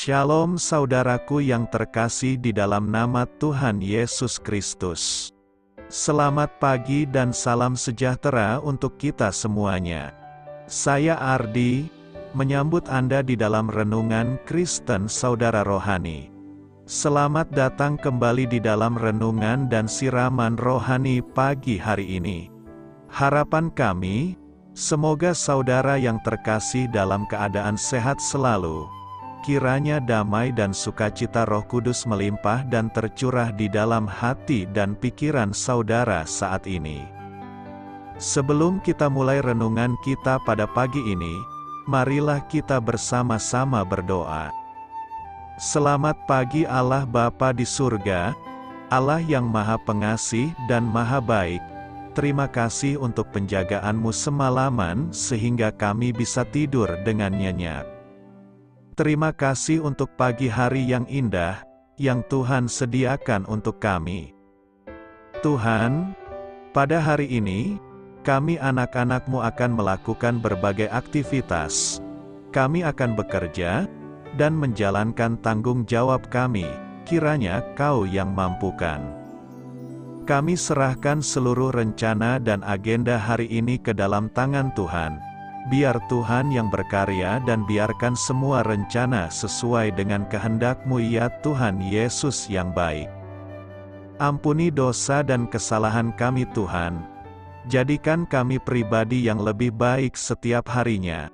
Shalom saudaraku yang terkasih di dalam nama Tuhan Yesus Kristus. Selamat pagi dan salam sejahtera untuk kita semuanya. Saya Ardi, menyambut Anda di dalam renungan Kristen Saudara Rohani. Selamat datang kembali di dalam renungan dan siraman rohani pagi hari ini. Harapan kami, semoga saudara yang terkasih dalam keadaan sehat selalu. Kiranya damai dan sukacita Roh Kudus melimpah dan tercurah di dalam hati dan pikiran saudara saat ini. Sebelum kita mulai renungan kita pada pagi ini, marilah kita bersama-sama berdoa. Selamat pagi Allah Bapa di surga, Allah yang Maha Pengasih dan Maha Baik. Terima kasih untuk penjagaan-Mu semalaman sehingga kami bisa tidur dengan nyenyak. Terima kasih untuk pagi hari yang indah, yang Tuhan sediakan untuk kami. Tuhan, pada hari ini, kami anak-anak-Mu akan melakukan berbagai aktivitas. Kami akan bekerja, dan menjalankan tanggung jawab kami, kiranya Kau yang mampukan. Kami serahkan seluruh rencana dan agenda hari ini ke dalam tangan Tuhan. Biar Tuhan yang berkarya dan biarkan semua rencana sesuai dengan kehendak-Mu ya Tuhan Yesus yang baik. Ampuni dosa dan kesalahan kami Tuhan. Jadikan kami pribadi yang lebih baik setiap harinya.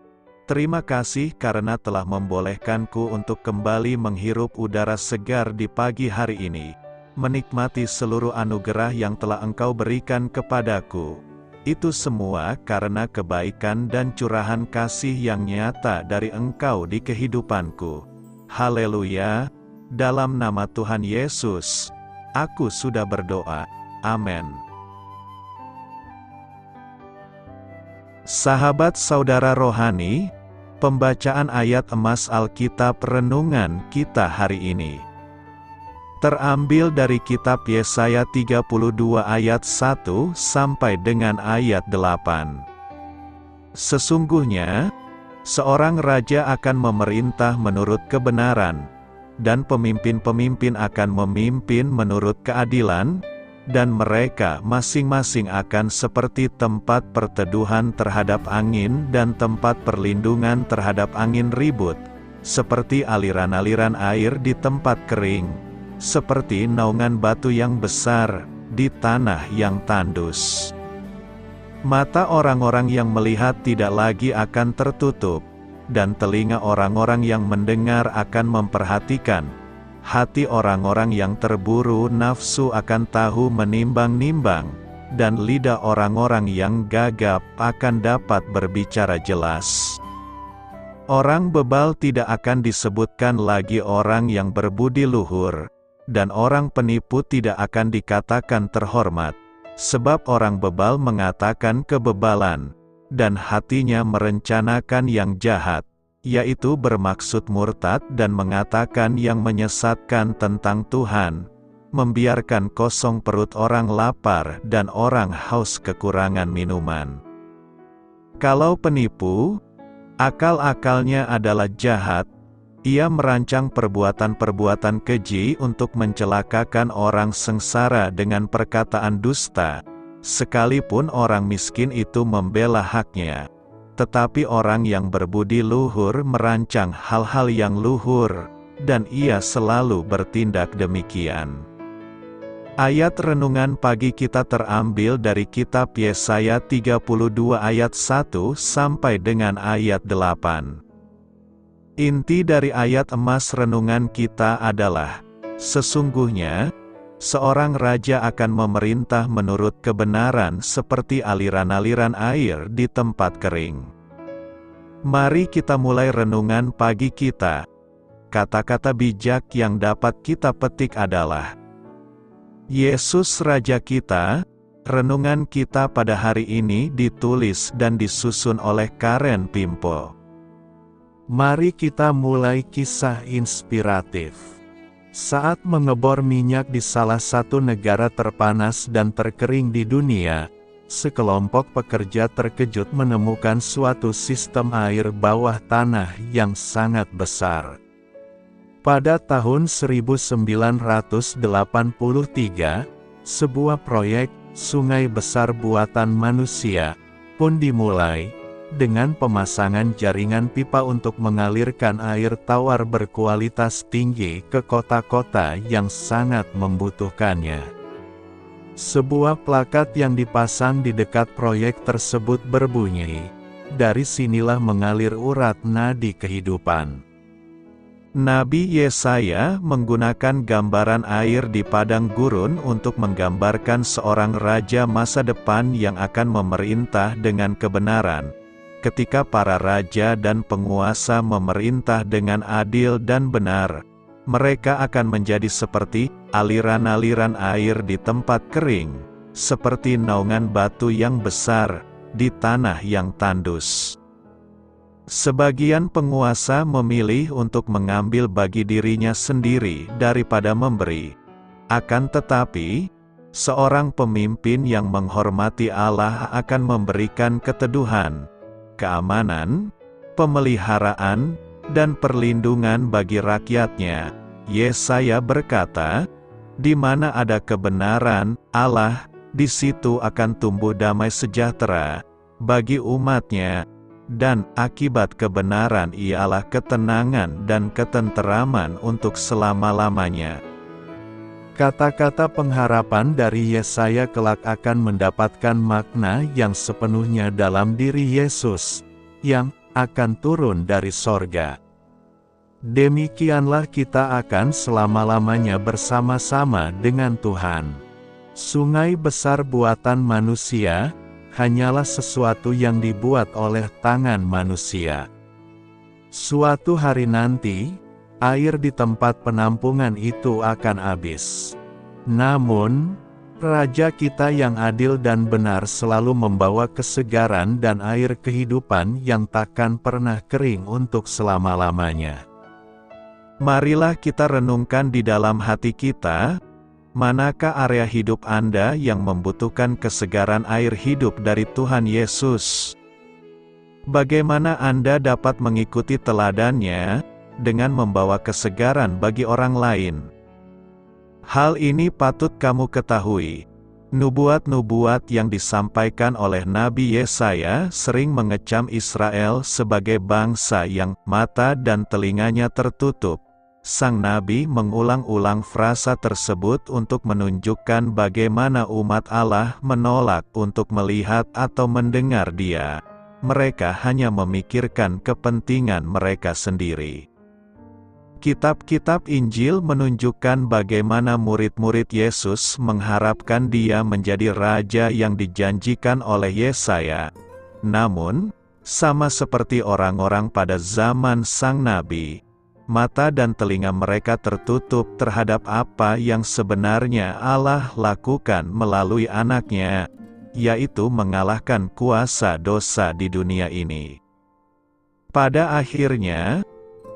Terima kasih karena telah membolehkanku untuk kembali menghirup udara segar di pagi hari ini. Menikmati seluruh anugerah yang telah Engkau berikan kepadaku. Itu semua karena kebaikan dan curahan kasih yang nyata dari Engkau di kehidupanku. Haleluya! Dalam nama Tuhan Yesus, aku sudah berdoa. Amin. Sahabat saudara rohani, pembacaan ayat emas Alkitab renungan kita hari ini terambil dari kitab Yesaya 32 ayat 1 sampai dengan ayat 8. Sesungguhnya, seorang raja akan memerintah menurut kebenaran, dan pemimpin-pemimpin akan memimpin menurut keadilan, dan mereka masing-masing akan seperti tempat perteduhan terhadap angin dan tempat perlindungan terhadap angin ribut, seperti aliran-aliran air di tempat kering, seperti naungan batu yang besar di tanah yang tandus. Mata orang-orang yang melihat tidak lagi akan tertutup, dan telinga orang-orang yang mendengar akan memperhatikan. Hati orang-orang yang terburu nafsu akan tahu menimbang-nimbang, dan lidah orang-orang yang gagap akan dapat berbicara jelas. Orang bebal tidak akan disebutkan lagi orang yang berbudi luhur, dan orang penipu tidak akan dikatakan terhormat, sebab orang bebal mengatakan kebebalan, dan hatinya merencanakan yang jahat, yaitu bermaksud murtad dan mengatakan yang menyesatkan tentang Tuhan, membiarkan kosong perut orang lapar dan orang haus kekurangan minuman. Kalau penipu, akal-akalnya adalah jahat. Ia merancang perbuatan-perbuatan keji untuk mencelakakan orang sengsara dengan perkataan dusta, sekalipun orang miskin itu membela haknya. Tetapi orang yang berbudi luhur merancang hal-hal yang luhur, dan ia selalu bertindak demikian. Ayat renungan pagi kita terambil dari kitab Yesaya 32 ayat 1 sampai dengan ayat 8. Inti dari ayat emas renungan kita adalah, sesungguhnya, seorang raja akan memerintah menurut kebenaran seperti aliran-aliran air di tempat kering. Mari kita mulai renungan pagi kita. Kata-kata bijak yang dapat kita petik adalah, Yesus Raja kita. Renungan kita pada hari ini ditulis dan disusun oleh Karen Pimpo. Mari kita mulai kisah inspiratif. Saat mengebor minyak di salah satu negara terpanas dan terkering di dunia, sekelompok pekerja terkejut menemukan suatu sistem air bawah tanah yang sangat besar. Pada tahun 1983, sebuah proyek sungai besar buatan manusia pun dimulai, dengan pemasangan jaringan pipa untuk mengalirkan air tawar berkualitas tinggi ke kota-kota yang sangat membutuhkannya. Sebuah plakat yang dipasang di dekat proyek tersebut berbunyi, "Dari sinilah mengalir urat nadi kehidupan." Nabi Yesaya menggunakan gambaran air di padang gurun untuk menggambarkan seorang raja masa depan yang akan memerintah dengan kebenaran. Ketika para raja dan penguasa memerintah dengan adil dan benar, mereka akan menjadi seperti aliran-aliran air di tempat kering, seperti naungan batu yang besar di tanah yang tandus. Sebagian penguasa memilih untuk mengambil bagi dirinya sendiri daripada memberi. Akan tetapi, seorang pemimpin yang menghormati Allah akan memberikan keteduhan, keamanan, pemeliharaan, dan perlindungan bagi rakyatnya. Yesaya berkata, "Di mana ada kebenaran Allah, di situ akan tumbuh damai sejahtera bagi umatnya. Dan akibat kebenaran ialah ketenangan dan ketenteraman untuk selama-lamanya." Kata-kata pengharapan dari Yesaya kelak akan mendapatkan makna yang sepenuhnya dalam diri Yesus, yang akan turun dari sorga. Demikianlah kita akan selama-lamanya bersama-sama dengan Tuhan. Sungai besar buatan manusia hanyalah sesuatu yang dibuat oleh tangan manusia. Suatu hari nanti, air di tempat penampungan itu akan habis. Namun, Raja kita yang adil dan benar selalu membawa kesegaran dan air kehidupan yang takkan pernah kering untuk selama-lamanya. Marilah kita renungkan di dalam hati kita, manakah area hidup Anda yang membutuhkan kesegaran air hidup dari Tuhan Yesus? Bagaimana Anda dapat mengikuti teladannya, dengan membawa kesegaran bagi orang lain? Hal ini patut kamu ketahui. Nubuat-nubuat yang disampaikan oleh Nabi Yesaya sering mengecam Israel sebagai bangsa yang mata dan telinganya tertutup. Sang Nabi mengulang-ulang frasa tersebut untuk menunjukkan bagaimana umat Allah menolak untuk melihat atau mendengar Dia. Mereka hanya memikirkan kepentingan mereka sendiri. Kitab-kitab Injil menunjukkan bagaimana murid-murid Yesus mengharapkan Dia menjadi Raja yang dijanjikan oleh Yesaya. Namun, sama seperti orang-orang pada zaman Sang Nabi, mata dan telinga mereka tertutup terhadap apa yang sebenarnya Allah lakukan melalui anaknya, yaitu mengalahkan kuasa dosa di dunia ini. Pada akhirnya,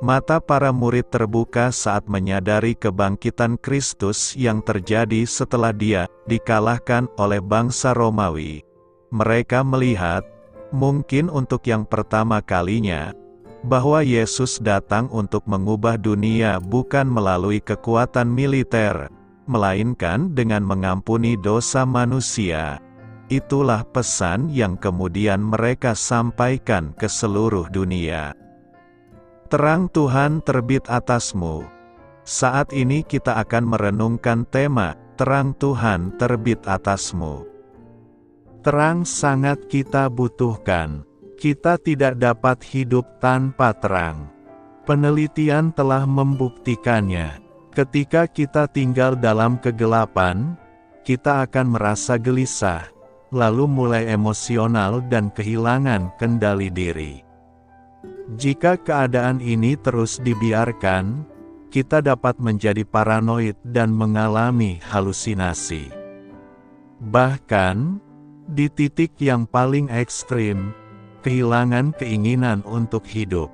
mata para murid terbuka saat menyadari kebangkitan Kristus yang terjadi setelah Dia dikalahkan oleh bangsa Romawi. Mereka melihat, mungkin untuk yang pertama kalinya, bahwa Yesus datang untuk mengubah dunia bukan melalui kekuatan militer, melainkan dengan mengampuni dosa manusia. Itulah pesan yang kemudian mereka sampaikan ke seluruh dunia. Terang Tuhan terbit atasmu. Saat ini kita akan merenungkan tema, Terang Tuhan terbit atasmu. Terang sangat kita butuhkan. Kita tidak dapat hidup tanpa terang. Penelitian telah membuktikannya. Ketika kita tinggal dalam kegelapan, kita akan merasa gelisah, lalu mulai emosional dan kehilangan kendali diri. Jika keadaan ini terus dibiarkan, kita dapat menjadi paranoid dan mengalami halusinasi. Bahkan, di titik yang paling ekstrim, kehilangan keinginan untuk hidup.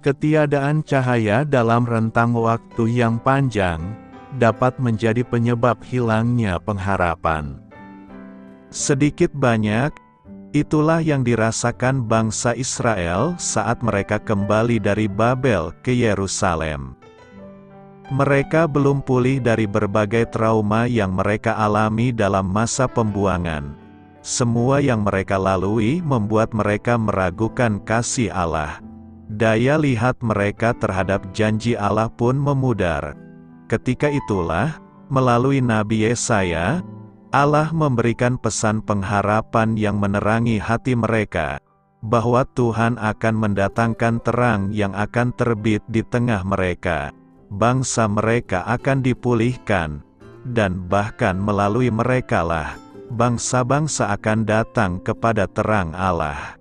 Ketiadaan cahaya dalam rentang waktu yang panjang dapat menjadi penyebab hilangnya pengharapan. Sedikit banyak, itulah yang dirasakan bangsa Israel saat mereka kembali dari Babel ke Yerusalem. Mereka belum pulih dari berbagai trauma yang mereka alami dalam masa pembuangan. Semua yang mereka lalui membuat mereka meragukan kasih Allah. Daya lihat mereka terhadap janji Allah pun memudar. Ketika itulah, melalui Nabi Yesaya, Allah memberikan pesan pengharapan yang menerangi hati mereka, bahwa Tuhan akan mendatangkan terang yang akan terbit di tengah mereka. Bangsa mereka akan dipulihkan, dan bahkan melalui merekalah, bangsa-bangsa akan datang kepada terang Allah.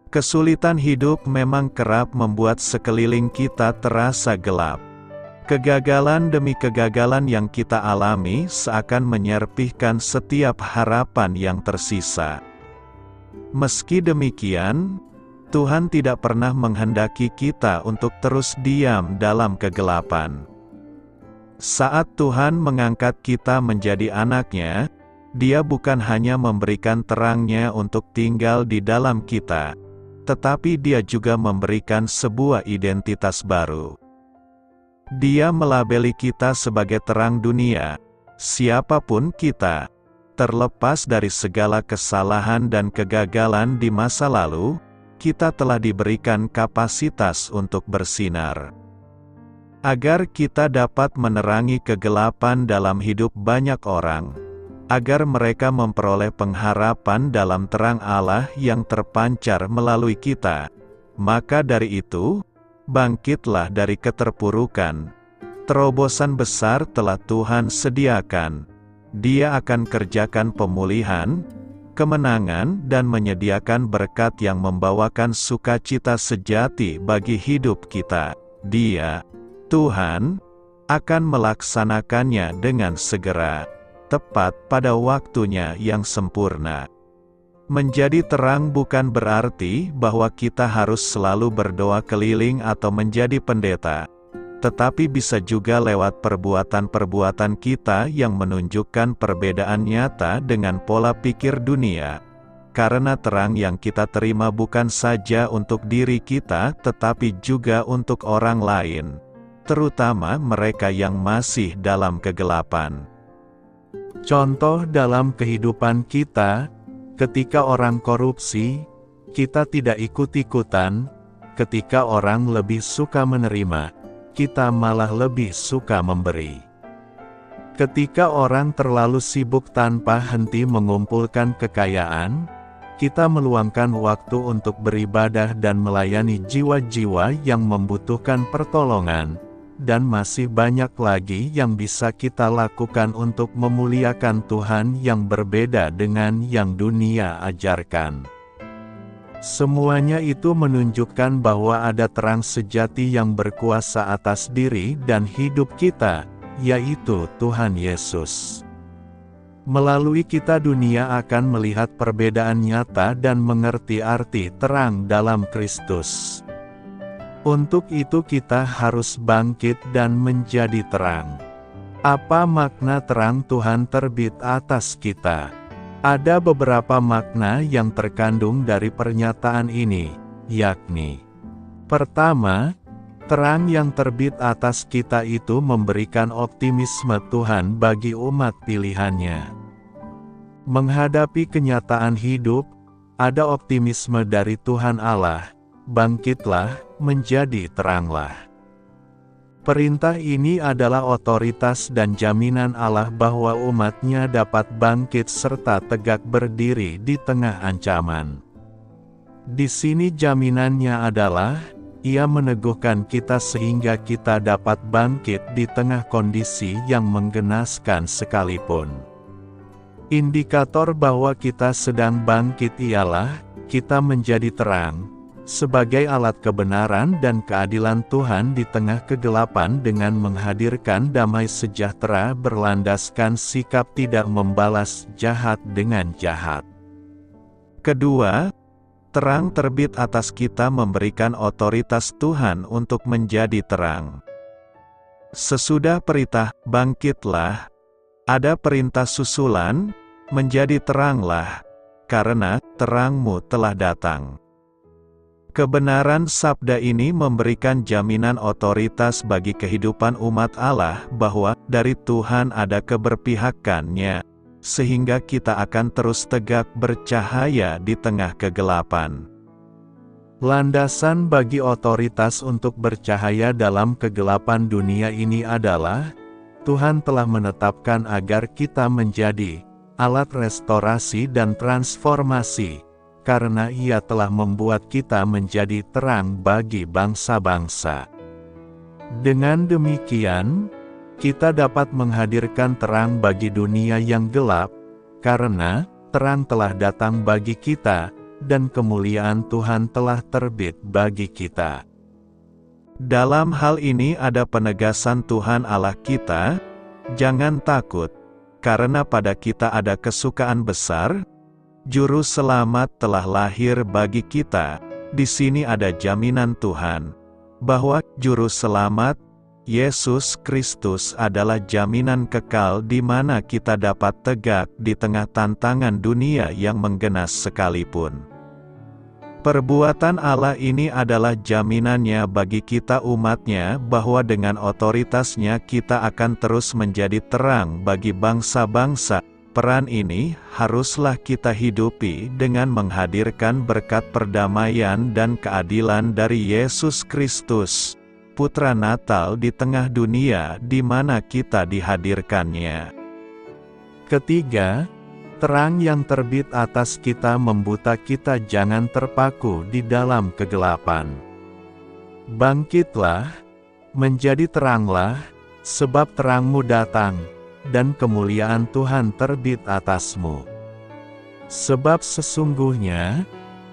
Kesulitan hidup memang kerap membuat sekeliling kita terasa gelap. Kegagalan demi kegagalan yang kita alami seakan menyerpihkan setiap harapan yang tersisa. Meski demikian, Tuhan tidak pernah menghendaki kita untuk terus diam dalam kegelapan. Saat Tuhan mengangkat kita menjadi anak-Nya, Dia bukan hanya memberikan terang-Nya untuk tinggal di dalam kita, tetapi Dia juga memberikan sebuah identitas baru. Dia melabeli kita sebagai terang dunia, siapapun kita, terlepas dari segala kesalahan dan kegagalan di masa lalu, kita telah diberikan kapasitas untuk bersinar. Agar kita dapat menerangi kegelapan dalam hidup banyak orang, agar mereka memperoleh pengharapan dalam terang Allah yang terpancar melalui kita, maka dari itu, bangkitlah dari keterpurukan. Terobosan besar telah Tuhan sediakan. Dia akan kerjakan pemulihan, kemenangan, dan menyediakan berkat yang membawakan sukacita sejati bagi hidup kita. Dia, Tuhan, akan melaksanakannya dengan segera, tepat pada waktunya yang sempurna. Menjadi terang bukan berarti bahwa kita harus selalu berdoa keliling atau menjadi pendeta, tetapi bisa juga lewat perbuatan-perbuatan kita yang menunjukkan perbedaan nyata dengan pola pikir dunia. Karena terang yang kita terima bukan saja untuk diri kita tetapi juga untuk orang lain, terutama mereka yang masih dalam kegelapan. Contoh dalam kehidupan kita, ketika orang korupsi, kita tidak ikut-ikutan. Ketika orang lebih suka menerima, kita malah lebih suka memberi. Ketika orang terlalu sibuk tanpa henti mengumpulkan kekayaan, kita meluangkan waktu untuk beribadah dan melayani jiwa-jiwa yang membutuhkan pertolongan, dan masih banyak lagi yang bisa kita lakukan untuk memuliakan Tuhan yang berbeda dengan yang dunia ajarkan. Semuanya itu menunjukkan bahwa ada terang sejati yang berkuasa atas diri dan hidup kita, yaitu Tuhan Yesus. Melalui kita dunia akan melihat perbedaan nyata dan mengerti arti terang dalam Kristus. Untuk itu kita harus bangkit dan menjadi terang. Apa makna terang Tuhan terbit atas kita? Ada beberapa makna yang terkandung dari pernyataan ini, yakni: pertama, terang yang terbit atas kita itu memberikan optimisme Tuhan bagi umat pilihannya. Menghadapi kenyataan hidup, ada optimisme dari Tuhan Allah, bangkitlah, menjadi teranglah. Perintah ini adalah otoritas dan jaminan Allah bahwa umat-Nya dapat bangkit serta tegak berdiri di tengah ancaman. Di sini jaminannya adalah, Ia meneguhkan kita sehingga kita dapat bangkit di tengah kondisi yang menggenaskan sekalipun. Indikator bahwa kita sedang bangkit ialah, kita menjadi terang, sebagai alat kebenaran dan keadilan Tuhan di tengah kegelapan dengan menghadirkan damai sejahtera berlandaskan sikap tidak membalas jahat dengan jahat. Kedua, terang terbit atas kita memberikan otoritas Tuhan untuk menjadi terang. Sesudah perintah, bangkitlah, ada perintah susulan, menjadi teranglah, karena terangmu telah datang. Kebenaran sabda ini memberikan jaminan otoritas bagi kehidupan umat Allah bahwa dari Tuhan ada keberpihakannya, sehingga kita akan terus tegak bercahaya di tengah kegelapan. Landasan bagi otoritas untuk bercahaya dalam kegelapan dunia ini adalah, Tuhan telah menetapkan agar kita menjadi alat restorasi dan transformasi, karena Ia telah membuat kita menjadi terang bagi bangsa-bangsa. Dengan demikian, kita dapat menghadirkan terang bagi dunia yang gelap, karena terang telah datang bagi kita, dan kemuliaan Tuhan telah terbit bagi kita. Dalam hal ini ada penegasan Tuhan Allah kita, jangan takut, karena pada kita ada kesukaan besar. Juru selamat telah lahir bagi kita. Di sini ada jaminan Tuhan bahwa juru selamat Yesus Kristus adalah jaminan kekal di mana kita dapat tegak di tengah tantangan dunia yang menggenas sekalipun. Perbuatan Allah ini adalah jaminannya bagi kita umatnya bahwa dengan otoritasnya kita akan terus menjadi terang bagi bangsa-bangsa. Peran ini haruslah kita hidupi dengan menghadirkan berkat perdamaian dan keadilan dari Yesus Kristus, Putra Natal di tengah dunia di mana kita dihadirkannya. Ketiga, terang yang terbit atas kita membuta kita jangan terpaku di dalam kegelapan. Bangkitlah, menjadi teranglah, sebab terangmu datang, dan kemuliaan Tuhan terbit atasmu. Sebab sesungguhnya,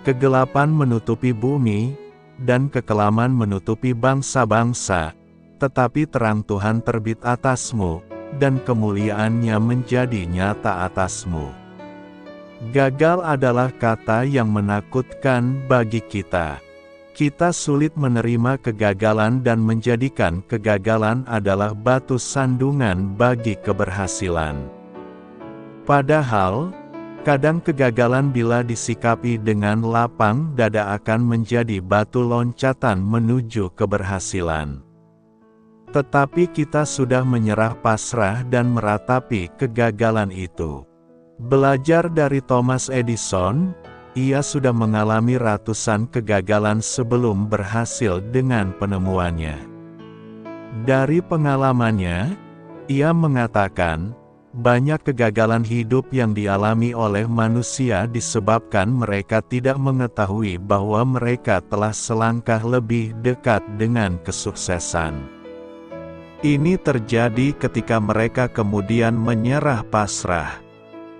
kegelapan menutupi bumi, dan kekelaman menutupi bangsa-bangsa, tetapi terang Tuhan terbit atasmu, dan kemuliaannya menjadi nyata atasmu. Gagal adalah kata yang menakutkan bagi kita. Kita sulit menerima kegagalan dan menjadikan kegagalan adalah batu sandungan bagi keberhasilan. Padahal, kadang kegagalan bila disikapi dengan lapang dada akan menjadi batu loncatan menuju keberhasilan. Tetapi kita sudah menyerah pasrah dan meratapi kegagalan itu. Belajar dari Thomas Edison, ia sudah mengalami ratusan kegagalan sebelum berhasil dengan penemuannya. Dari pengalamannya, ia mengatakan, banyak kegagalan hidup yang dialami oleh manusia disebabkan mereka tidak mengetahui bahwa mereka telah selangkah lebih dekat dengan kesuksesan. Ini terjadi ketika mereka kemudian menyerah pasrah.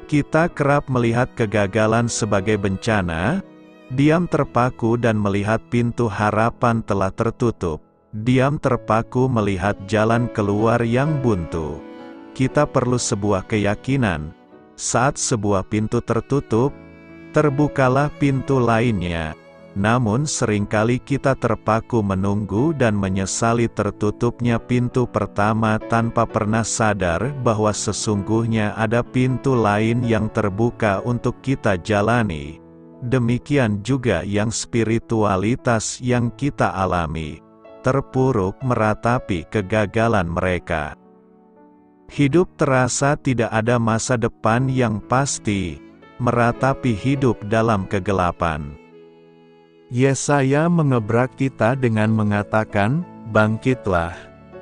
Kita kerap melihat kegagalan sebagai bencana, diam terpaku dan melihat pintu harapan telah tertutup, diam terpaku melihat jalan keluar yang buntu. Kita perlu sebuah keyakinan, saat sebuah pintu tertutup, terbukalah pintu lainnya. Namun seringkali kita terpaku menunggu dan menyesali tertutupnya pintu pertama tanpa pernah sadar bahwa sesungguhnya ada pintu lain yang terbuka untuk kita jalani. Demikian juga yang spiritualitas yang kita alami, terpuruk meratapi kegagalan mereka. Hidup terasa tidak ada masa depan yang pasti, meratapi hidup dalam kegelapan. Yesaya mengebrak kita dengan mengatakan, bangkitlah,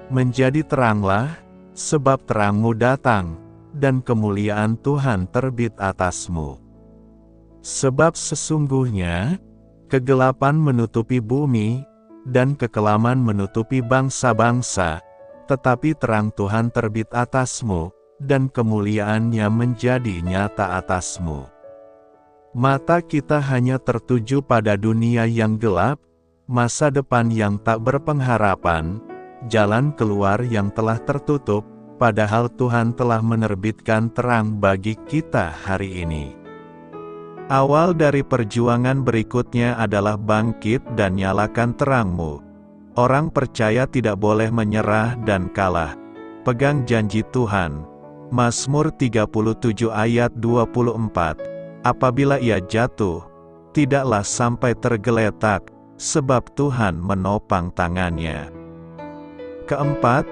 menjadi teranglah, sebab terangmu datang, dan kemuliaan Tuhan terbit atasmu. Sebab sesungguhnya, kegelapan menutupi bumi, dan kekelaman menutupi bangsa-bangsa, tetapi terang Tuhan terbit atasmu, dan kemuliaannya menjadi nyata atasmu. Mata kita hanya tertuju pada dunia yang gelap, masa depan yang tak berpengharapan, jalan keluar yang telah tertutup, padahal Tuhan telah menerbitkan terang bagi kita hari ini. Awal dari perjuangan berikutnya adalah bangkit dan nyalakan terangmu. Orang percaya tidak boleh menyerah dan kalah. Pegang janji Tuhan. Mazmur 37 ayat 24. Apabila ia jatuh, tidaklah sampai tergeletak, sebab Tuhan menopang tangannya. Keempat,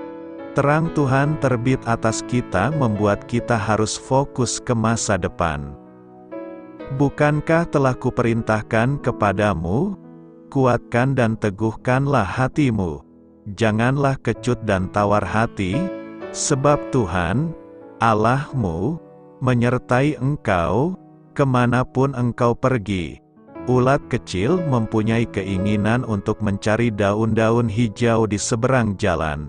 terang Tuhan terbit atas kita membuat kita harus fokus ke masa depan. Bukankah telah kuperintahkan kepadamu, kuatkan dan teguhkanlah hatimu, janganlah kecut dan tawar hati, sebab Tuhan, Allahmu, menyertai engkau, kemanapun engkau pergi. Ulat kecil mempunyai keinginan untuk mencari daun-daun hijau di seberang jalan.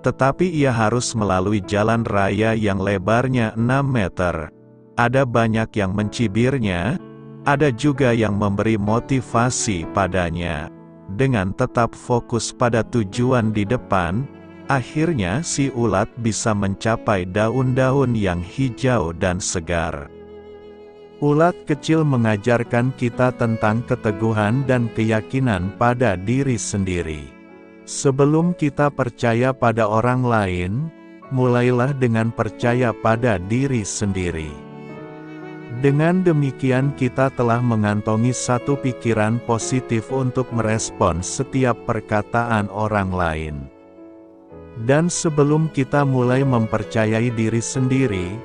Tetapi ia harus melalui jalan raya yang lebarnya 6 meter. Ada banyak yang mencibirnya, ada juga yang memberi motivasi padanya. Dengan tetap fokus pada tujuan di depan, akhirnya si ulat bisa mencapai daun-daun yang hijau dan segar. Ulat kecil mengajarkan kita tentang keteguhan dan keyakinan pada diri sendiri. Sebelum kita percaya pada orang lain, mulailah dengan percaya pada diri sendiri. Dengan demikian kita telah mengantongi satu pikiran positif untuk merespons setiap perkataan orang lain. Dan sebelum kita mulai mempercayai diri sendiri,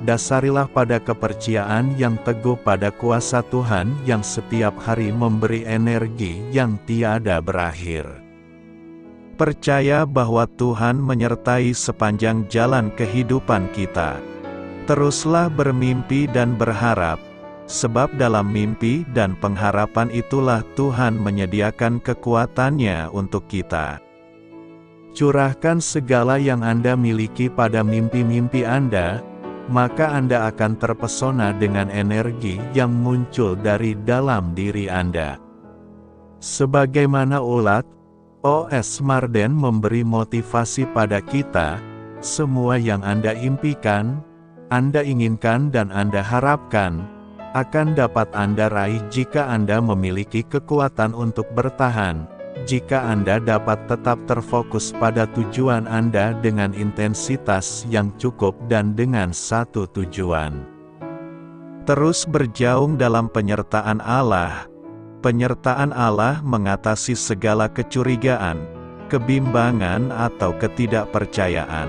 dasarilah pada kepercayaan yang teguh pada kuasa Tuhan yang setiap hari memberi energi yang tiada berakhir. Percaya bahwa Tuhan menyertai sepanjang jalan kehidupan kita. Teruslah bermimpi dan berharap, sebab dalam mimpi dan pengharapan itulah Tuhan menyediakan kekuatannya untuk kita. Curahkan segala yang Anda miliki pada mimpi-mimpi Anda, maka Anda akan terpesona dengan energi yang muncul dari dalam diri Anda. Sebagaimana ulat, O.S. Marden memberi motivasi pada kita, semua yang Anda impikan, Anda inginkan dan Anda harapkan, akan dapat Anda raih jika Anda memiliki kekuatan untuk bertahan, jika Anda dapat tetap terfokus pada tujuan Anda dengan intensitas yang cukup dan dengan satu tujuan. Terus berjaung dalam penyertaan Allah. Penyertaan Allah mengatasi segala kecurigaan, kebimbangan atau ketidakpercayaan.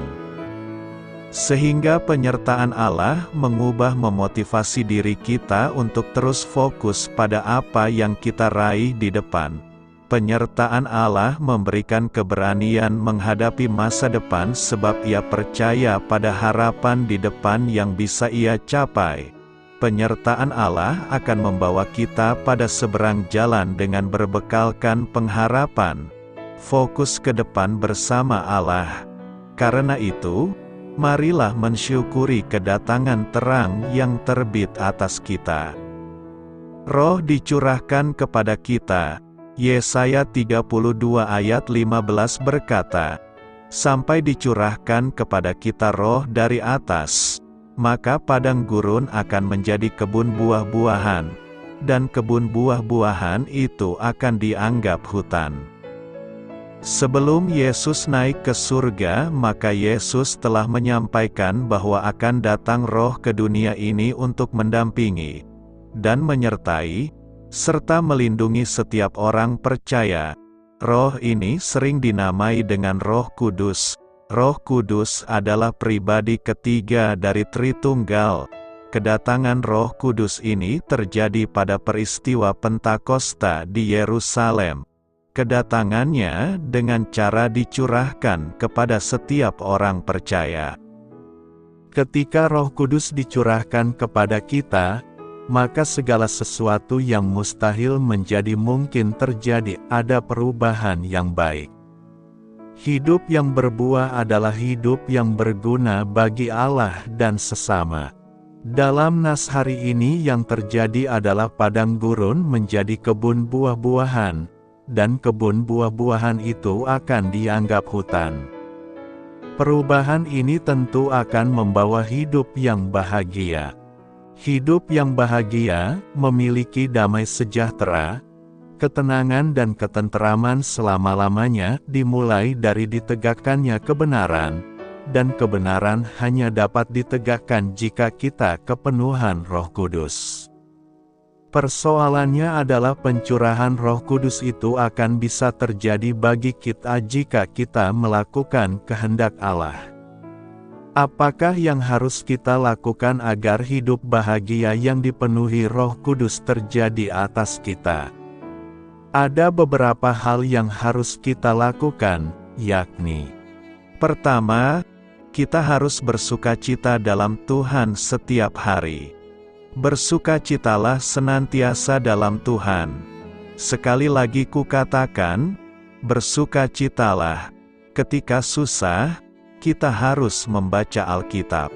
Sehingga penyertaan Allah mengubah memotivasi diri kita untuk terus fokus pada apa yang kita raih di depan. Penyertaan Allah memberikan keberanian menghadapi masa depan sebab ia percaya pada harapan di depan yang bisa ia capai. Penyertaan Allah akan membawa kita pada seberang jalan dengan berbekalkan pengharapan, fokus ke depan bersama Allah. Karena itu, marilah mensyukuri kedatangan terang yang terbit atas kita. Roh dicurahkan kepada kita. Yesaya 32 ayat 15 berkata, sampai dicurahkan kepada kita roh dari atas, maka padang gurun akan menjadi kebun buah-buahan, dan kebun buah-buahan itu akan dianggap hutan. Sebelum Yesus naik ke surga, maka Yesus telah menyampaikan bahwa akan datang roh ke dunia ini untuk mendampingi, dan menyertai, serta melindungi setiap orang percaya. Roh ini sering dinamai dengan Roh Kudus. Roh Kudus adalah pribadi ketiga dari Tritunggal. Kedatangan Roh Kudus ini terjadi pada peristiwa Pentakosta di Yerusalem. Kedatangannya dengan cara dicurahkan kepada setiap orang percaya. Ketika Roh Kudus dicurahkan kepada kita, maka segala sesuatu yang mustahil menjadi mungkin terjadi. Ada perubahan yang baik. Hidup yang berbuah adalah hidup yang berguna bagi Allah dan sesama. Dalam nas hari ini yang terjadi adalah padang gurun menjadi kebun buah-buahan, dan kebun buah-buahan itu akan dianggap hutan. Perubahan ini tentu akan membawa hidup yang bahagia. Hidup yang bahagia memiliki damai sejahtera, ketenangan dan ketenteraman selama-lamanya dimulai dari ditegakkannya kebenaran, dan kebenaran hanya dapat ditegakkan jika kita kepenuhan Roh Kudus. Persoalannya adalah pencurahan Roh Kudus itu akan bisa terjadi bagi kita jika kita melakukan kehendak Allah. Apakah yang harus kita lakukan agar hidup bahagia yang dipenuhi Roh Kudus terjadi atas kita? Ada beberapa hal yang harus kita lakukan, yakni: pertama, kita harus bersukacita dalam Tuhan setiap hari. Bersukacitalah senantiasa dalam Tuhan. Sekali lagi kukatakan, bersukacitalah. Ketika susah, kita harus membaca Alkitab.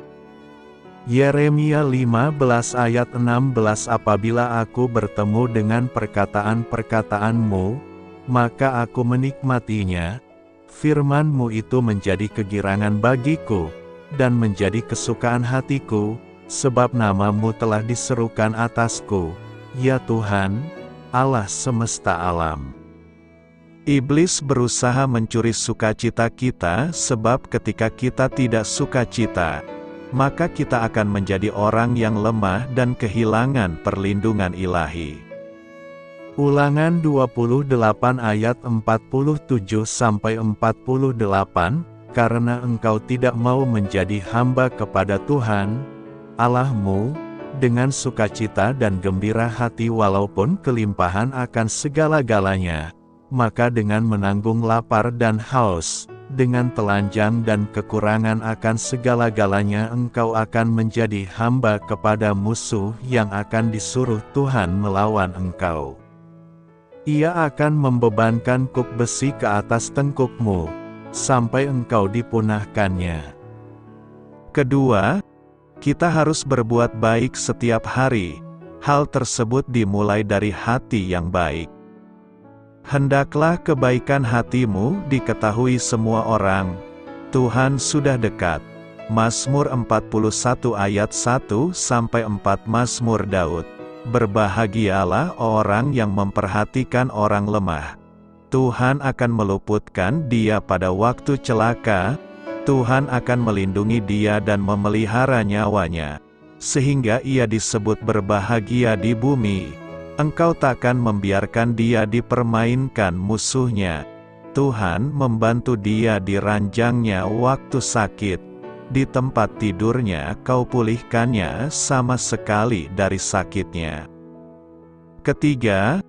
Yeremia 15 ayat 16 Apabila aku bertemu dengan perkataan-perkataanmu, maka aku menikmatinya. Firman-Mu itu menjadi kegirangan bagiku, dan menjadi kesukaan hatiku, sebab nama-Mu telah diserukan atasku, ya Tuhan, Allah semesta alam. Iblis berusaha mencuri sukacita kita sebab ketika kita tidak sukacita, maka kita akan menjadi orang yang lemah dan kehilangan perlindungan ilahi. Ulangan 28 ayat 47-48, karena engkau tidak mau menjadi hamba kepada Tuhan Allahmu, dengan sukacita dan gembira hati walaupun kelimpahan akan segala-galanya, maka dengan menanggung lapar dan haus, dengan telanjang dan kekurangan akan segala-galanya engkau akan menjadi hamba kepada musuh yang akan disuruh Tuhan melawan engkau. Ia akan membebankan kuk besi ke atas tengkukmu, sampai engkau dipunahkannya. Kedua, kita harus berbuat baik setiap hari. Hal tersebut dimulai dari hati yang baik. Hendaklah kebaikan hatimu diketahui semua orang. Tuhan sudah dekat. Mazmur 41 ayat 1-4 Mazmur Daud. Berbahagialah orang yang memperhatikan orang lemah. Tuhan akan meluputkan dia pada waktu celaka. Tuhan akan melindungi dia dan memelihara nyawanya, sehingga ia disebut berbahagia di bumi. Engkau takkan membiarkan dia dipermainkan musuhnya. Tuhan membantu dia di ranjangnya waktu sakit. Di tempat tidurnya kau pulihkannya sama sekali dari sakitnya. Ketiga,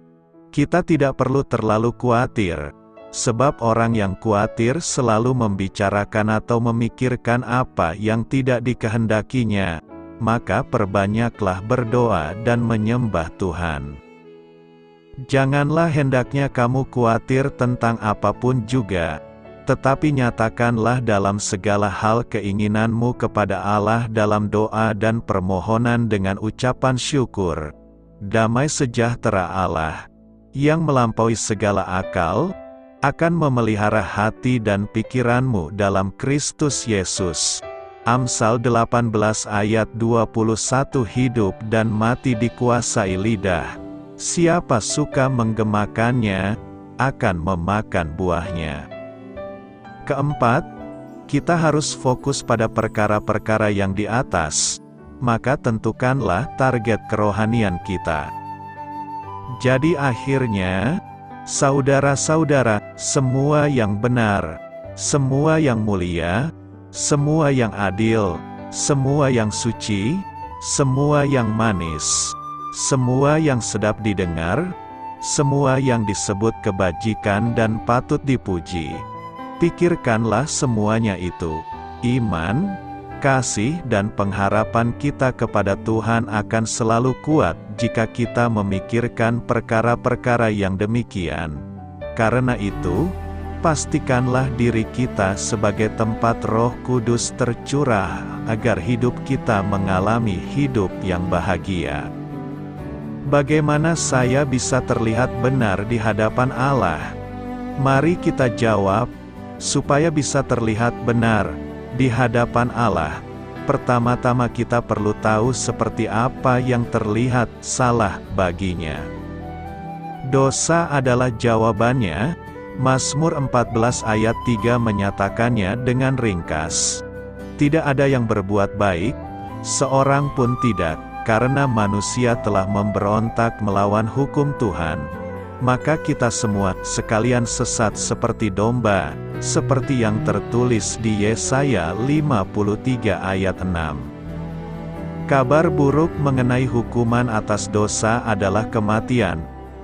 kita tidak perlu terlalu khawatir. Sebab orang yang khawatir selalu membicarakan atau memikirkan apa yang tidak dikehendakinya, maka perbanyaklah berdoa dan menyembah Tuhan. Janganlah hendaknya kamu khawatir tentang apapun juga, tetapi nyatakanlah dalam segala hal keinginanmu kepada Allah dalam doa dan permohonan dengan ucapan syukur. Damai sejahtera Allah, yang melampaui segala akal, akan memelihara hati dan pikiranmu dalam Kristus Yesus. Amsal 18 ayat 21 Hidup dan mati dikuasai lidah. Siapa suka menggemakannya, akan memakan buahnya. Keempat, kita harus fokus pada perkara-perkara yang di atas. Maka tentukanlah target kerohanian kita. Jadi akhirnya, saudara-saudara, semua yang benar, semua yang mulia, semua yang adil, semua yang suci, semua yang manis, semua yang sedap didengar, semua yang disebut kebajikan dan patut dipuji. Pikirkanlah semuanya itu. Iman, kasih dan pengharapan kita kepada Tuhan akan selalu kuat jika kita memikirkan perkara-perkara yang demikian. Karena itu, pastikanlah diri kita sebagai tempat Roh Kudus tercurah, agar hidup kita mengalami hidup yang bahagia. Bagaimana saya bisa terlihat benar di hadapan Allah? Mari kita jawab, supaya bisa terlihat benar di hadapan Allah. Pertama-tama kita perlu tahu seperti apa yang terlihat salah baginya. Dosa adalah jawabannya. Mazmur 14 ayat 3 menyatakannya dengan ringkas. Tidak ada yang berbuat baik, seorang pun tidak. karena manusia telah memberontak melawan hukum Tuhan, maka kita semua sekalian sesat seperti domba, seperti yang tertulis di Yesaya 53 ayat 6. Kabar buruk mengenai hukuman atas dosa adalah kematian.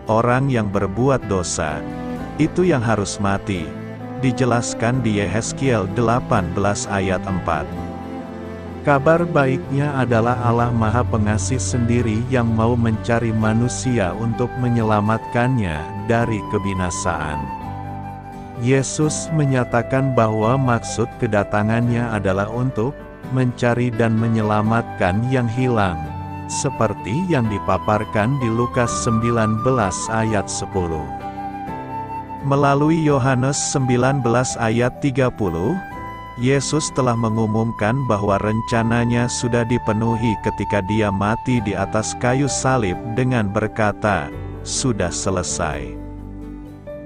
Orang yang berbuat dosa, itu yang harus mati. Dijelaskan di Yehezkiel 18 ayat 4. Kabar baiknya adalah Allah Maha Pengasih sendiri yang mau mencari manusia untuk menyelamatkannya dari kebinasaan. Yesus menyatakan bahwa maksud kedatangannya adalah untuk mencari dan menyelamatkan yang hilang, seperti yang dipaparkan di Lukas 19 ayat 10. Melalui Yohanes 19 ayat 30, Yesus telah mengumumkan bahwa rencananya sudah dipenuhi ketika Dia mati di atas kayu salib dengan berkata, "Sudah selesai."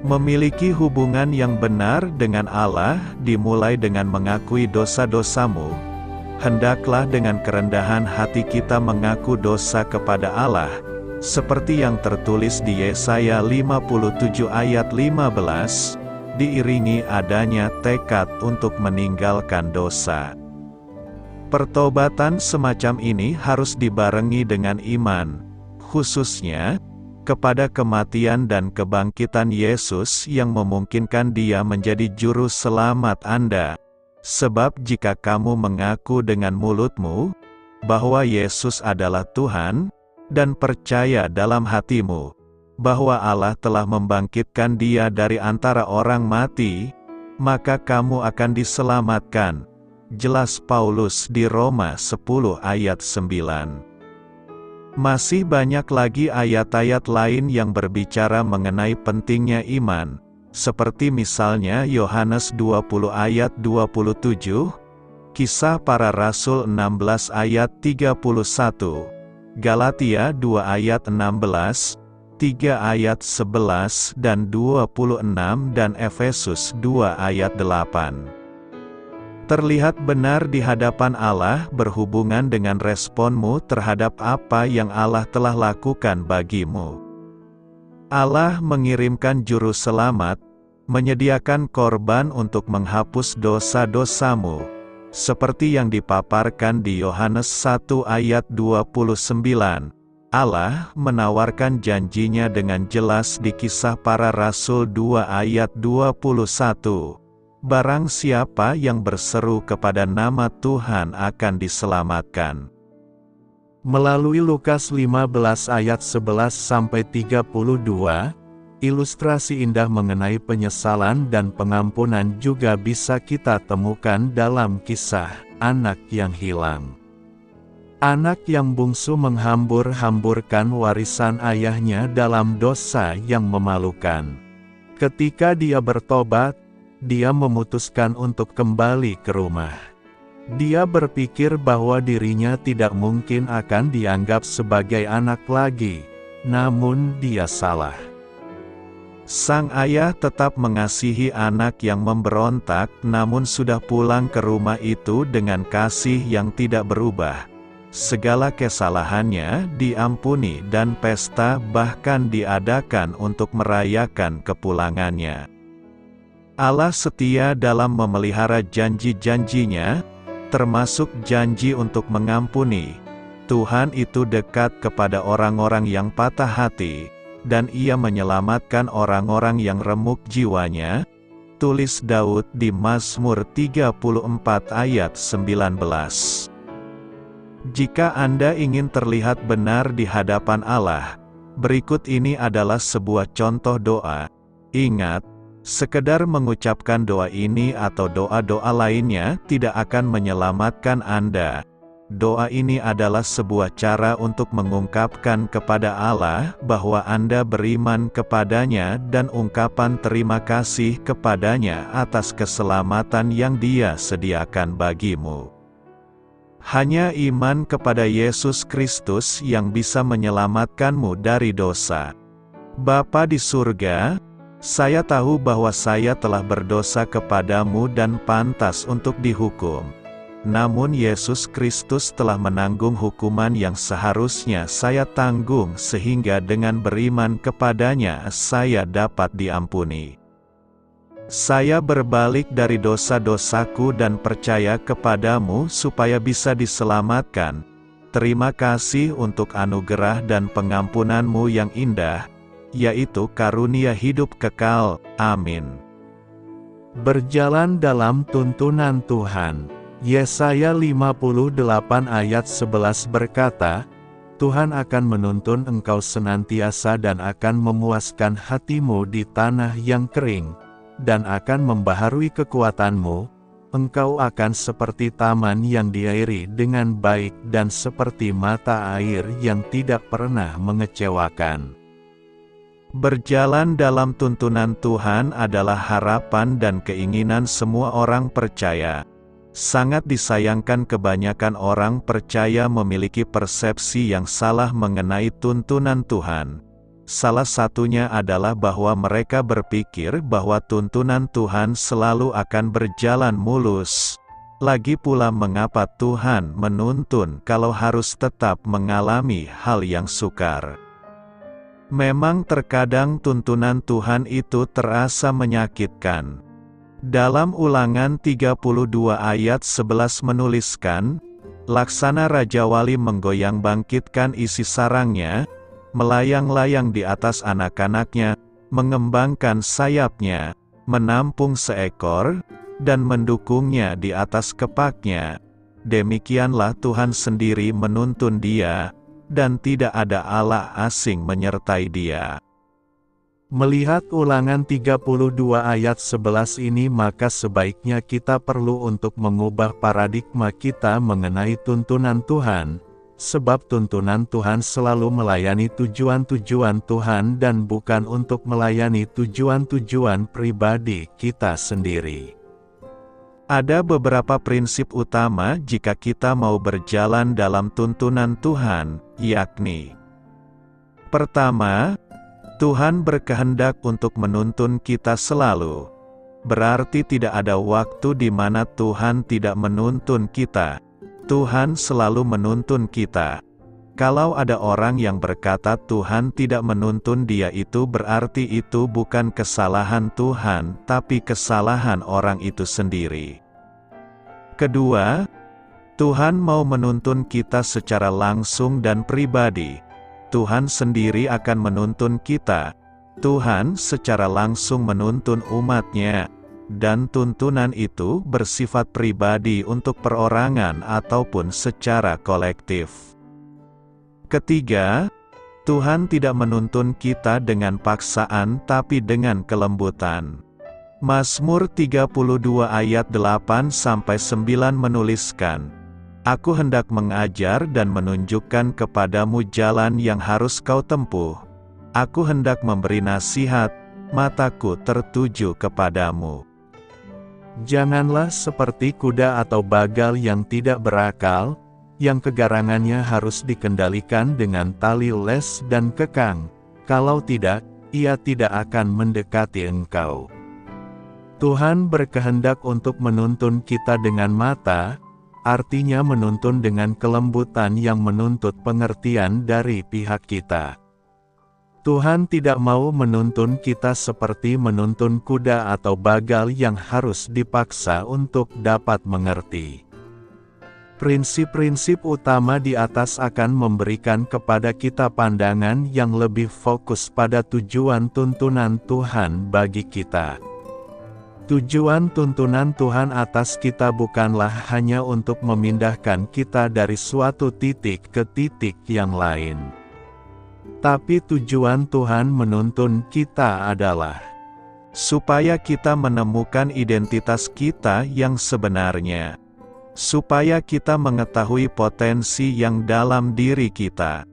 Memiliki hubungan yang benar dengan Allah dimulai dengan mengakui dosa-dosamu. Hendaklah dengan kerendahan hati kita mengaku dosa kepada Allah, seperti yang tertulis di Yesaya 57 ayat 15, diiringi adanya tekad untuk meninggalkan dosa. Pertobatan semacam ini harus dibarengi dengan iman, khususnya kepada kematian dan kebangkitan Yesus yang memungkinkan Dia menjadi juru selamat Anda. Sebab jika kamu mengaku dengan mulutmu bahwa Yesus adalah Tuhan, dan percaya dalam hatimu bahwa Allah telah membangkitkan Dia dari antara orang mati, maka kamu akan diselamatkan. Jelas Paulus di Roma 10 ayat 9. Masih banyak lagi ayat-ayat lain yang berbicara mengenai pentingnya iman, seperti misalnya Yohanes 20 ayat 27, Kisah Para Rasul 16 ayat 31, Galatia 2 ayat 16, 3 ayat 11 dan 26 dan Efesus 2 ayat 8. Terlihat benar di hadapan Allah berhubungan dengan responmu terhadap apa yang Allah telah lakukan bagimu. Allah mengirimkan juru selamat, menyediakan korban untuk menghapus dosa-dosamu, seperti yang dipaparkan di Yohanes 1 ayat 29. Allah menawarkan janjinya dengan jelas di Kisah Para Rasul 2 ayat 21. Barang siapa yang berseru kepada nama Tuhan akan diselamatkan. Melalui Lukas 15 ayat 11-32, ilustrasi indah mengenai penyesalan dan pengampunan juga bisa kita temukan dalam kisah anak yang hilang. Anak yang bungsu menghambur-hamburkan warisan ayahnya dalam dosa yang memalukan. Ketika dia bertobat, dia memutuskan untuk kembali ke rumah. Dia berpikir bahwa dirinya tidak mungkin akan dianggap sebagai anak lagi, namun dia salah. Sang ayah tetap mengasihi anak yang memberontak, namun sudah pulang ke rumah itu dengan kasih yang tidak berubah. Segala kesalahannya diampuni dan pesta bahkan diadakan untuk merayakan kepulangannya. Allah setia dalam memelihara janji-janjinya, termasuk janji untuk mengampuni. Tuhan itu dekat kepada orang-orang yang patah hati, dan Ia menyelamatkan orang-orang yang remuk jiwanya. Tulis Daud di Mazmur 34 ayat 19. Jika Anda ingin terlihat benar di hadapan Allah, berikut ini adalah sebuah contoh doa. Ingat, sekedar mengucapkan doa ini atau doa-doa lainnya tidak akan menyelamatkan Anda. Doa ini adalah sebuah cara untuk mengungkapkan kepada Allah bahwa Anda beriman kepadanya dan ungkapan terima kasih kepadanya atas keselamatan yang Dia sediakan bagimu. Hanya iman kepada Yesus Kristus yang bisa menyelamatkanmu dari dosa. Bapa di surga, saya tahu bahwa saya telah berdosa kepadamu dan pantas untuk dihukum. namun Yesus Kristus telah menanggung hukuman yang seharusnya saya tanggung sehingga dengan beriman kepadanya saya dapat diampuni. Saya berbalik dari dosa-dosaku dan percaya kepadamu supaya bisa diselamatkan. Terima kasih untuk anugerah dan pengampunanmu yang indah, yaitu karunia hidup kekal. Amin. Berjalan dalam tuntunan Tuhan. Yesaya 58 ayat 11 berkata, Tuhan akan menuntun engkau senantiasa dan akan memuaskan hatimu di tanah yang kering, dan akan membaharui kekuatanmu. Engkau akan seperti taman yang diairi dengan baik dan seperti mata air yang tidak pernah mengecewakan. Berjalan dalam tuntunan Tuhan adalah harapan dan keinginan semua orang percaya. Sangat disayangkan kebanyakan orang percaya memiliki persepsi yang salah mengenai tuntunan Tuhan. Salah satunya adalah bahwa mereka berpikir bahwa tuntunan Tuhan selalu akan berjalan mulus. Lagi pula mengapa Tuhan menuntun kalau harus tetap mengalami hal yang sukar? Memang terkadang tuntunan Tuhan itu terasa menyakitkan. Dalam Ulangan 32 ayat 11 menuliskan, Laksana Raja Wali menggoyang bangkitkan isi sarangnya, melayang-layang di atas anak-anaknya, mengembangkan sayapnya, menampung seekor, dan mendukungnya di atas kepaknya. Demikianlah Tuhan sendiri menuntun dia, dan tidak ada Allah asing menyertai dia. Melihat Ulangan 32 ayat 11 ini, maka sebaiknya kita perlu untuk mengubah paradigma kita mengenai tuntunan Tuhan, sebab tuntunan Tuhan selalu melayani tujuan-tujuan Tuhan dan bukan untuk melayani tujuan-tujuan pribadi kita sendiri. Ada beberapa prinsip utama jika kita mau berjalan dalam tuntunan Tuhan, yakni: pertama, Tuhan berkehendak untuk menuntun kita selalu. Berarti tidak ada waktu di mana Tuhan tidak menuntun kita. Tuhan selalu menuntun kita. Kalau ada orang yang berkata Tuhan tidak menuntun dia, itu berarti itu bukan kesalahan Tuhan, tapi kesalahan orang itu sendiri. Kedua, Tuhan mau menuntun kita secara langsung dan pribadi. Tuhan sendiri akan menuntun kita. Tuhan secara langsung menuntun umat-Nya. Dan tuntunan itu bersifat pribadi untuk perorangan ataupun secara kolektif. Ketiga, Tuhan tidak menuntun kita dengan paksaan tapi dengan kelembutan. Mazmur 32 ayat 8-9 menuliskan, Aku hendak mengajar dan menunjukkan kepadamu jalan yang harus kau tempuh. Aku hendak memberi nasihat, mataku tertuju kepadamu. Janganlah seperti kuda atau bagal yang tidak berakal, yang kegarangannya harus dikendalikan dengan tali les dan kekang. Kalau tidak, ia tidak akan mendekati engkau. Tuhan berkehendak untuk menuntun kita dengan mata, artinya menuntun dengan kelembutan yang menuntut pengertian dari pihak kita. Tuhan tidak mau menuntun kita seperti menuntun kuda atau bagal yang harus dipaksa untuk dapat mengerti. Prinsip-prinsip utama di atas akan memberikan kepada kita pandangan yang lebih fokus pada tujuan tuntunan Tuhan bagi kita. Tujuan tuntunan Tuhan atas kita bukanlah hanya untuk memindahkan kita dari suatu titik ke titik yang lain. Tapi tujuan Tuhan menuntun kita adalah supaya kita menemukan identitas kita yang sebenarnya. Supaya kita mengetahui potensi yang dalam diri kita.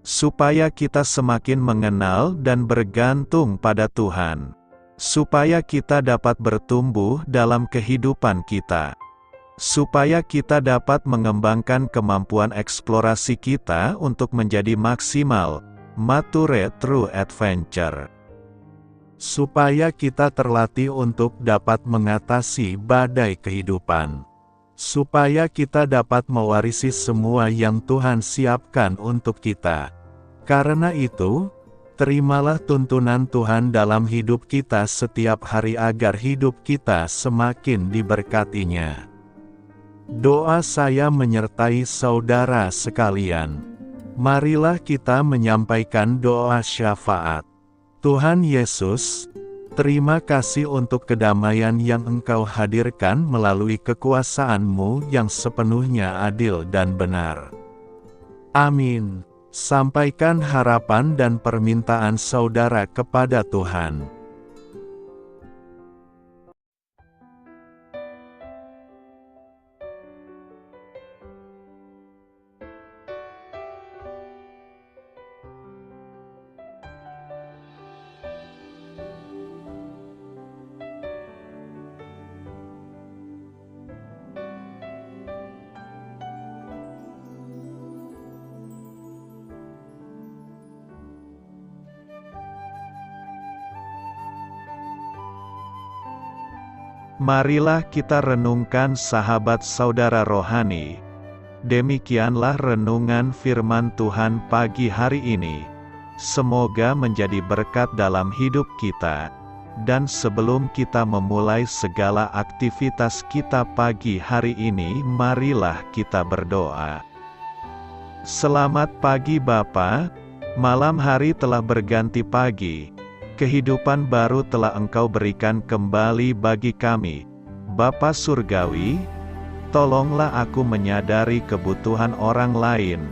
Supaya kita semakin mengenal dan bergantung pada Tuhan. Supaya kita dapat bertumbuh dalam kehidupan kita. Supaya kita dapat mengembangkan kemampuan eksplorasi kita untuk menjadi maksimal, mature through adventure. Supaya kita terlatih untuk dapat mengatasi badai kehidupan. supaya kita dapat mewarisi semua yang Tuhan siapkan untuk kita. Karena itu, terimalah tuntunan Tuhan dalam hidup kita setiap hari agar hidup kita semakin diberkati-Nya. Doa saya menyertai saudara sekalian. Marilah kita menyampaikan doa syafaat. Tuhan Yesus, terima kasih untuk kedamaian yang Engkau hadirkan melalui kekuasaan-Mu yang sepenuhnya adil dan benar. Amin. Sampaikan harapan dan permintaan saudara kepada Tuhan. Marilah kita renungkan sahabat saudara rohani. Demikianlah renungan firman Tuhan pagi hari ini. Semoga menjadi berkat dalam hidup kita. Dan sebelum kita memulai segala aktivitas kita pagi hari ini, marilah kita berdoa. Selamat pagi Bapa, malam hari telah berganti pagi. Kehidupan baru telah Engkau berikan kembali bagi kami. Bapa Surgawi, tolonglah aku menyadari kebutuhan orang lain,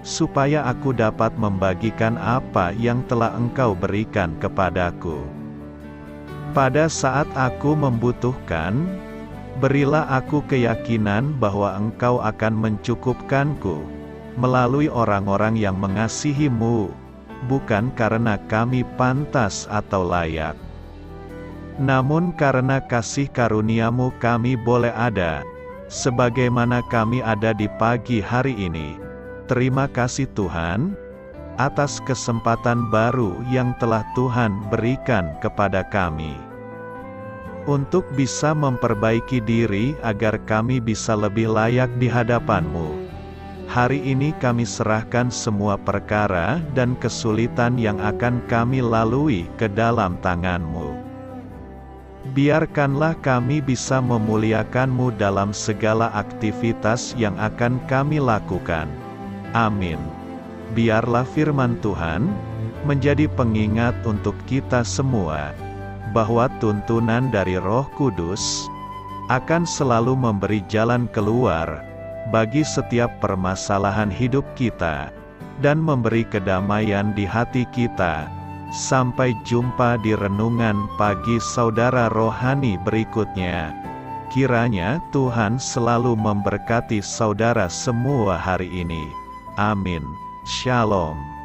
supaya aku dapat membagikan apa yang telah Engkau berikan kepadaku. Pada saat aku membutuhkan, berilah aku keyakinan bahwa Engkau akan mencukupkanku, melalui orang-orang yang mengasihi-Mu, bukan karena kami pantas atau layak, namun karena kasih karunia-Mu kami boleh ada, sebagaimana kami ada di pagi hari ini. Terima kasih Tuhan, atas kesempatan baru yang telah Tuhan berikan kepada kami, untuk bisa memperbaiki diri agar kami bisa lebih layak di hadapan-Mu. Hari ini kami serahkan semua perkara dan kesulitan yang akan kami lalui ke dalam tangan-Mu. Biarkanlah kami bisa memuliakan-Mu dalam segala aktivitas yang akan kami lakukan. Amin. Biarlah firman Tuhan menjadi pengingat untuk kita semua, bahwa tuntunan dari Roh Kudus akan selalu memberi jalan keluar bagi setiap permasalahan hidup kita, dan memberi kedamaian di hati kita. Sampai jumpa di renungan pagi saudara rohani berikutnya. Kiranya Tuhan selalu memberkati saudara semua hari ini. Amin. Shalom.